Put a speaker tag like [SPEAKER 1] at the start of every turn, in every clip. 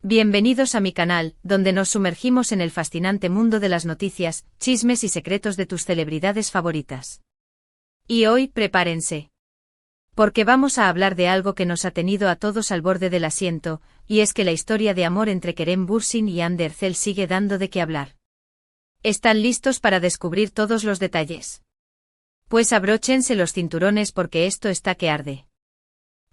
[SPEAKER 1] Bienvenidos a mi canal, donde nos sumergimos en el fascinante mundo de las noticias, chismes y secretos de tus celebridades favoritas. Y hoy, prepárense. Porque vamos a hablar de algo que nos ha tenido a todos al borde del asiento, y es que la historia de amor entre Kerem Bürsin y Hande Erçel sigue dando de qué hablar. ¿Están listos para descubrir todos los detalles? Pues abróchense los cinturones porque esto está que arde.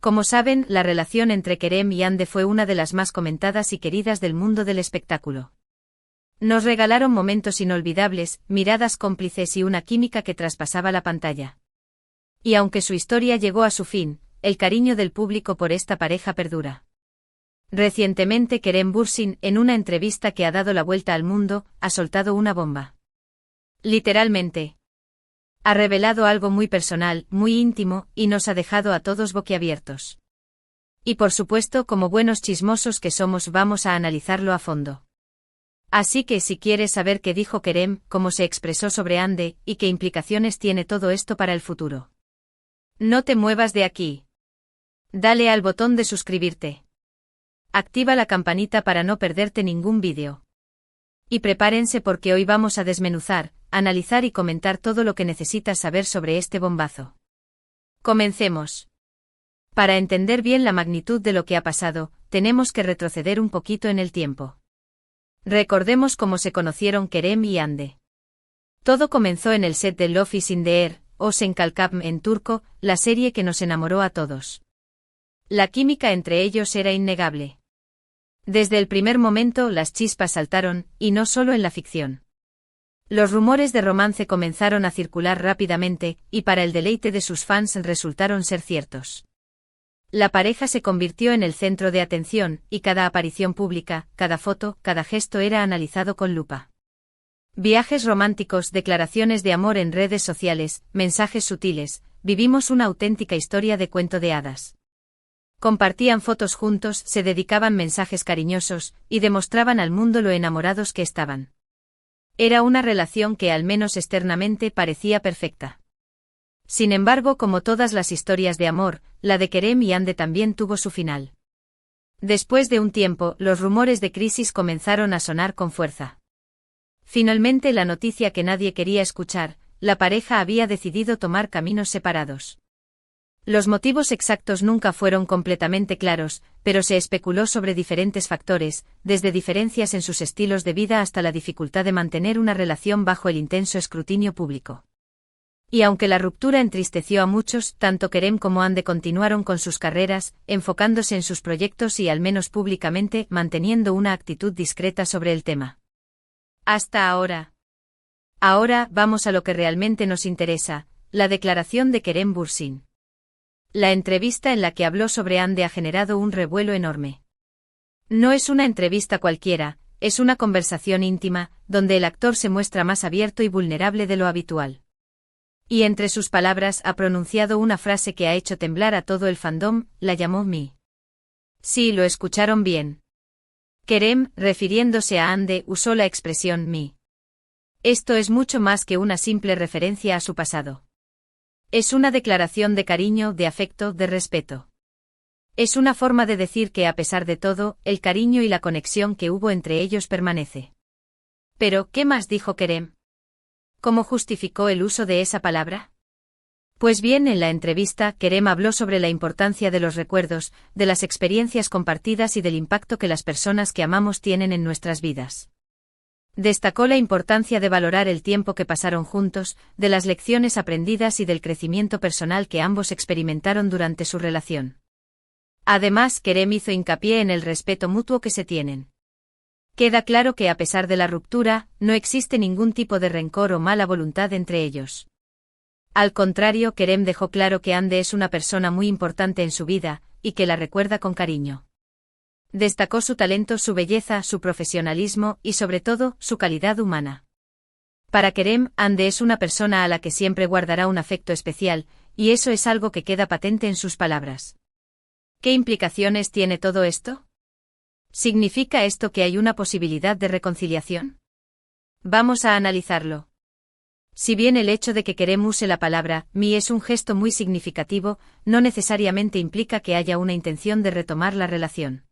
[SPEAKER 1] Como saben, la relación entre Kerem y Hande fue una de las más comentadas y queridas del mundo del espectáculo. Nos regalaron momentos inolvidables, miradas cómplices y una química que traspasaba la pantalla. Y aunque su historia llegó a su fin, el cariño del público por esta pareja perdura. Recientemente Kerem Bürsin, en una entrevista que ha dado la vuelta al mundo, ha soltado una bomba. Literalmente. Ha revelado algo muy personal, muy íntimo, y nos ha dejado a todos boquiabiertos. Y por supuesto, como buenos chismosos que somos, vamos a analizarlo a fondo. Así que si quieres saber qué dijo Kerem, cómo se expresó sobre Hande, y qué implicaciones tiene todo esto para el futuro. No te muevas de aquí. Dale al botón de suscribirte. Activa la campanita para no perderte ningún vídeo. Y prepárense porque hoy vamos a desmenuzar, analizar y comentar todo lo que necesitas saber sobre este bombazo. Comencemos. Para entender bien la magnitud de lo que ha pasado, tenemos que retroceder un poquito en el tiempo. Recordemos cómo se conocieron Kerem y Hande. Todo comenzó en el set de Love is in the Air, o Sen Kalkam en turco, la serie que nos enamoró a todos. La química entre ellos era innegable. Desde el primer momento las chispas saltaron, y no solo en la ficción. Los rumores de romance comenzaron a circular rápidamente, y para el deleite de sus fans resultaron ser ciertos. La pareja se convirtió en el centro de atención, y cada aparición pública, cada foto, cada gesto era analizado con lupa. Viajes románticos, declaraciones de amor en redes sociales, mensajes sutiles, vivimos una auténtica historia de cuento de hadas. Compartían fotos juntos, se dedicaban mensajes cariñosos, y demostraban al mundo lo enamorados que estaban. Era una relación que al menos externamente parecía perfecta. Sin embargo, como todas las historias de amor, la de Kerem y Hande también tuvo su final. Después de un tiempo, los rumores de crisis comenzaron a sonar con fuerza. Finalmente, la noticia que nadie quería escuchar, la pareja había decidido tomar caminos separados. Los motivos exactos nunca fueron completamente claros, pero se especuló sobre diferentes factores, desde diferencias en sus estilos de vida hasta la dificultad de mantener una relación bajo el intenso escrutinio público. Y aunque la ruptura entristeció a muchos, tanto Kerem como Hande continuaron con sus carreras, enfocándose en sus proyectos y al menos públicamente manteniendo una actitud discreta sobre el tema. Hasta ahora. Ahora vamos a lo que realmente nos interesa, la declaración de Kerem Bürsin. La entrevista en la que habló sobre Hande ha generado un revuelo enorme. No es una entrevista cualquiera, es una conversación íntima, donde el actor se muestra más abierto y vulnerable de lo habitual. Y entre sus palabras ha pronunciado una frase que ha hecho temblar a todo el fandom, la llamó Mi. Sí, lo escucharon bien. Kerem, refiriéndose a Hande, usó la expresión Mi. Esto es mucho más que una simple referencia a su pasado. Es una declaración de cariño, de afecto, de respeto. Es una forma de decir que a pesar de todo, el cariño y la conexión que hubo entre ellos permanece. Pero, ¿qué más dijo Kerem? ¿Cómo justificó el uso de esa palabra? Pues bien, en la entrevista, Kerem habló sobre la importancia de los recuerdos, de las experiencias compartidas y del impacto que las personas que amamos tienen en nuestras vidas. Destacó la importancia de valorar el tiempo que pasaron juntos, de las lecciones aprendidas y del crecimiento personal que ambos experimentaron durante su relación. Además, Kerem hizo hincapié en el respeto mutuo que se tienen. Queda claro que a pesar de la ruptura, no existe ningún tipo de rencor o mala voluntad entre ellos. Al contrario, Kerem dejó claro que Hande es una persona muy importante en su vida, y que la recuerda con cariño. Destacó su talento, su belleza, su profesionalismo y sobre todo, su calidad humana. Para Kerem, Hande es una persona a la que siempre guardará un afecto especial, y eso es algo que queda patente en sus palabras. ¿Qué implicaciones tiene todo esto? ¿Significa esto que hay una posibilidad de reconciliación? Vamos a analizarlo. Si bien el hecho de que Kerem use la palabra mi es un gesto muy significativo, no necesariamente implica que haya una intención de retomar la relación.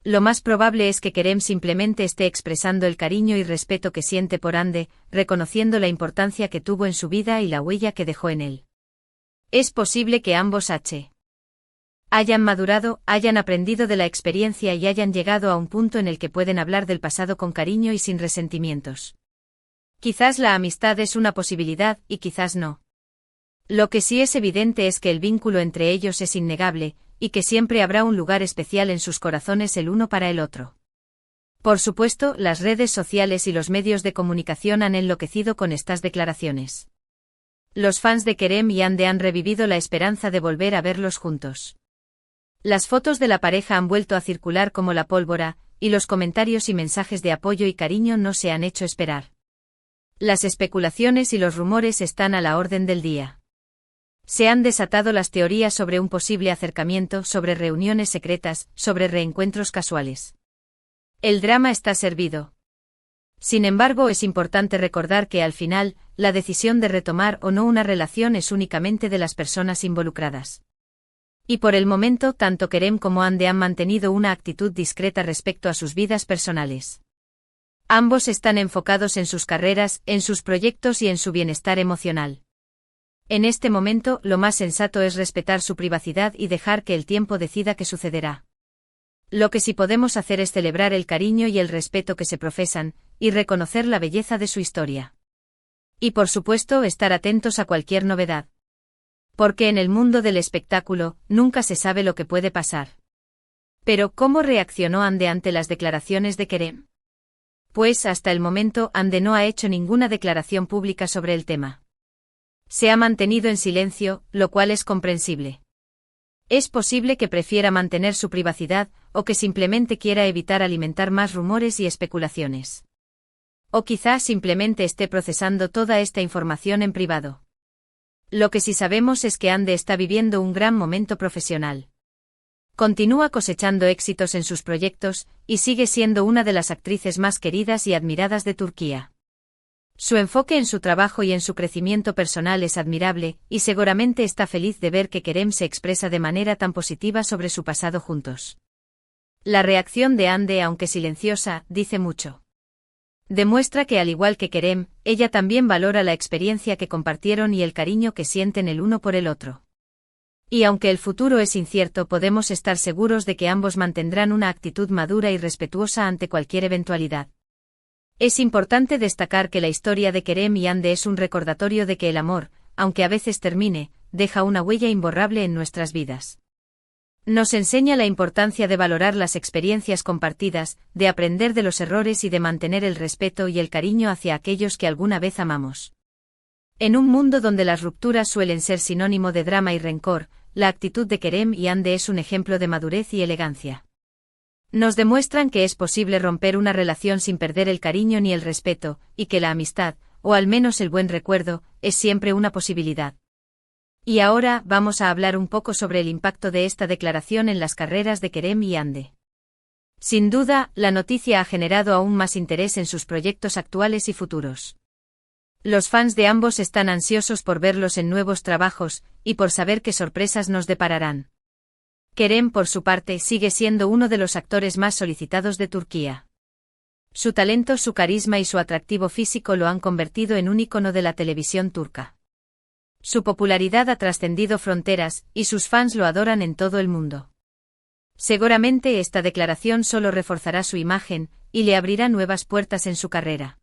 [SPEAKER 1] Lo más probable es que Kerem simplemente esté expresando el cariño y respeto que siente por Ande, reconociendo la importancia que tuvo en su vida y la huella que dejó en él. Es posible que ambos hayan madurado, hayan aprendido de la experiencia y hayan llegado a un punto en el que pueden hablar del pasado con cariño y sin resentimientos. Quizás la amistad es una posibilidad y quizás no. Lo que sí es evidente es que el vínculo entre ellos es innegable, y que siempre habrá un lugar especial en sus corazones el uno para el otro. Por supuesto, las redes sociales y los medios de comunicación han enloquecido con estas declaraciones. Los fans de Kerem y Ande han revivido la esperanza de volver a verlos juntos. Las fotos de la pareja han vuelto a circular como la pólvora, y los comentarios y mensajes de apoyo y cariño no se han hecho esperar. Las especulaciones y los rumores están a la orden del día. Se han desatado las teorías sobre un posible acercamiento, sobre reuniones secretas, sobre reencuentros casuales. El drama está servido. Sin embargo, es importante recordar que al final, la decisión de retomar o no una relación es únicamente de las personas involucradas. Y por el momento, tanto Kerem como Ande han mantenido una actitud discreta respecto a sus vidas personales. Ambos están enfocados en sus carreras, en sus proyectos y en su bienestar emocional. En este momento, lo más sensato es respetar su privacidad y dejar que el tiempo decida qué sucederá. Lo que sí podemos hacer es celebrar el cariño y el respeto que se profesan, y reconocer la belleza de su historia. Y por supuesto, estar atentos a cualquier novedad. Porque en el mundo del espectáculo, nunca se sabe lo que puede pasar. Pero, ¿cómo reaccionó Ande ante las declaraciones de Kerem? Pues hasta el momento, Ande no ha hecho ninguna declaración pública sobre el tema. Se ha mantenido en silencio, lo cual es comprensible. Es posible que prefiera mantener su privacidad, o que simplemente quiera evitar alimentar más rumores y especulaciones. O quizás simplemente esté procesando toda esta información en privado. Lo que sí sabemos es que Ande está viviendo un gran momento profesional. Continúa cosechando éxitos en sus proyectos, y sigue siendo una de las actrices más queridas y admiradas de Turquía. Su enfoque en su trabajo y en su crecimiento personal es admirable, y seguramente está feliz de ver que Kerem se expresa de manera tan positiva sobre su pasado juntos. La reacción de Ande, aunque silenciosa, dice mucho. Demuestra que al igual que Kerem, ella también valora la experiencia que compartieron y el cariño que sienten el uno por el otro. Y aunque el futuro es incierto, podemos estar seguros de que ambos mantendrán una actitud madura y respetuosa ante cualquier eventualidad. Es importante destacar que la historia de Kerem y Ande es un recordatorio de que el amor, aunque a veces termine, deja una huella imborrable en nuestras vidas. Nos enseña la importancia de valorar las experiencias compartidas, de aprender de los errores y de mantener el respeto y el cariño hacia aquellos que alguna vez amamos. En un mundo donde las rupturas suelen ser sinónimo de drama y rencor, la actitud de Kerem y Ande es un ejemplo de madurez y elegancia. Nos demuestran que es posible romper una relación sin perder el cariño ni el respeto, y que la amistad, o al menos el buen recuerdo, es siempre una posibilidad. Y ahora vamos a hablar un poco sobre el impacto de esta declaración en las carreras de Kerem y Ande. Sin duda, la noticia ha generado aún más interés en sus proyectos actuales y futuros. Los fans de ambos están ansiosos por verlos en nuevos trabajos, y por saber qué sorpresas nos depararán. Kerem, por su parte, sigue siendo uno de los actores más solicitados de Turquía. Su talento, su carisma y su atractivo físico lo han convertido en un ícono de la televisión turca. Su popularidad ha trascendido fronteras, y sus fans lo adoran en todo el mundo. Seguramente esta declaración solo reforzará su imagen, y le abrirá nuevas puertas en su carrera.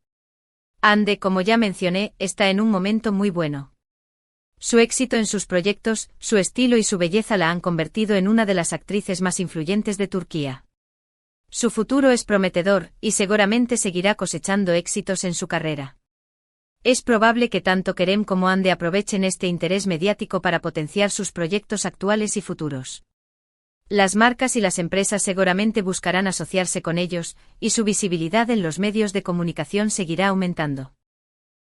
[SPEAKER 1] Ande, como ya mencioné, está en un momento muy bueno. Su éxito en sus proyectos, su estilo y su belleza la han convertido en una de las actrices más influyentes de Turquía. Su futuro es prometedor, y seguramente seguirá cosechando éxitos en su carrera. Es probable que tanto Kerem como Ande aprovechen este interés mediático para potenciar sus proyectos actuales y futuros. Las marcas y las empresas seguramente buscarán asociarse con ellos, y su visibilidad en los medios de comunicación seguirá aumentando.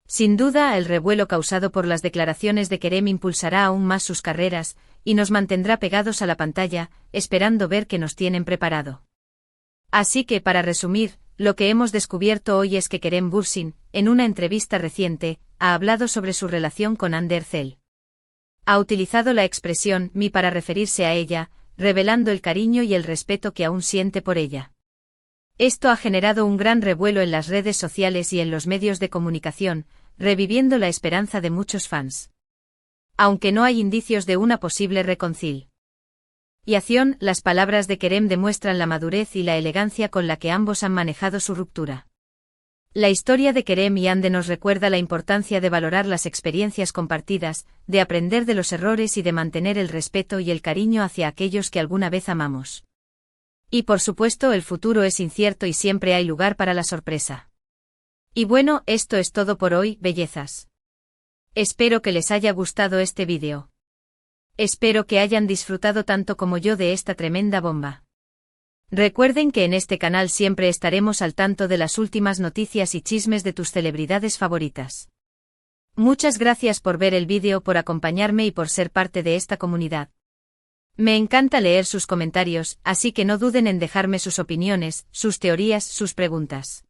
[SPEAKER 1] Sin duda, el revuelo causado por las declaraciones de Kerem impulsará aún más sus carreras, y nos mantendrá pegados a la pantalla, esperando ver qué nos tienen preparado. Así que, para resumir, lo que hemos descubierto hoy es que Kerem Bürsin, en una entrevista reciente, ha hablado sobre su relación con Hande Erçel. Ha utilizado la expresión «mi» para referirse a ella, revelando el cariño y el respeto que aún siente por ella. Esto ha generado un gran revuelo en las redes sociales y en los medios de comunicación, reviviendo la esperanza de muchos fans. Aunque no hay indicios de una posible reconciliación, las palabras de Kerem demuestran la madurez y la elegancia con la que ambos han manejado su ruptura. La historia de Kerem y Hande nos recuerda la importancia de valorar las experiencias compartidas, de aprender de los errores y de mantener el respeto y el cariño hacia aquellos que alguna vez amamos. Y por supuesto el futuro es incierto y siempre hay lugar para la sorpresa. Y bueno, esto es todo por hoy, bellezas. Espero que les haya gustado este vídeo. Espero que hayan disfrutado tanto como yo de esta tremenda bomba. Recuerden que en este canal siempre estaremos al tanto de las últimas noticias y chismes de tus celebridades favoritas. Muchas gracias por ver el vídeo, por acompañarme y por ser parte de esta comunidad. Me encanta leer sus comentarios, así que no duden en dejarme sus opiniones, sus teorías, sus preguntas.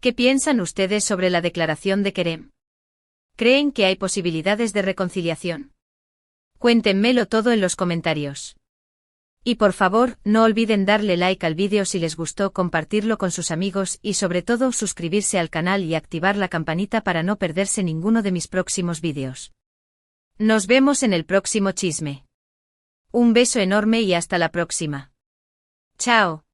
[SPEAKER 1] ¿Qué piensan ustedes sobre la declaración de Kerem? ¿Creen que hay posibilidades de reconciliación? Cuéntenmelo todo en los comentarios. Y por favor, no olviden darle like al vídeo si les gustó, compartirlo con sus amigos y sobre todo suscribirse al canal y activar la campanita para no perderse ninguno de mis próximos vídeos. Nos vemos en el próximo chisme. Un beso enorme y hasta la próxima. Chao.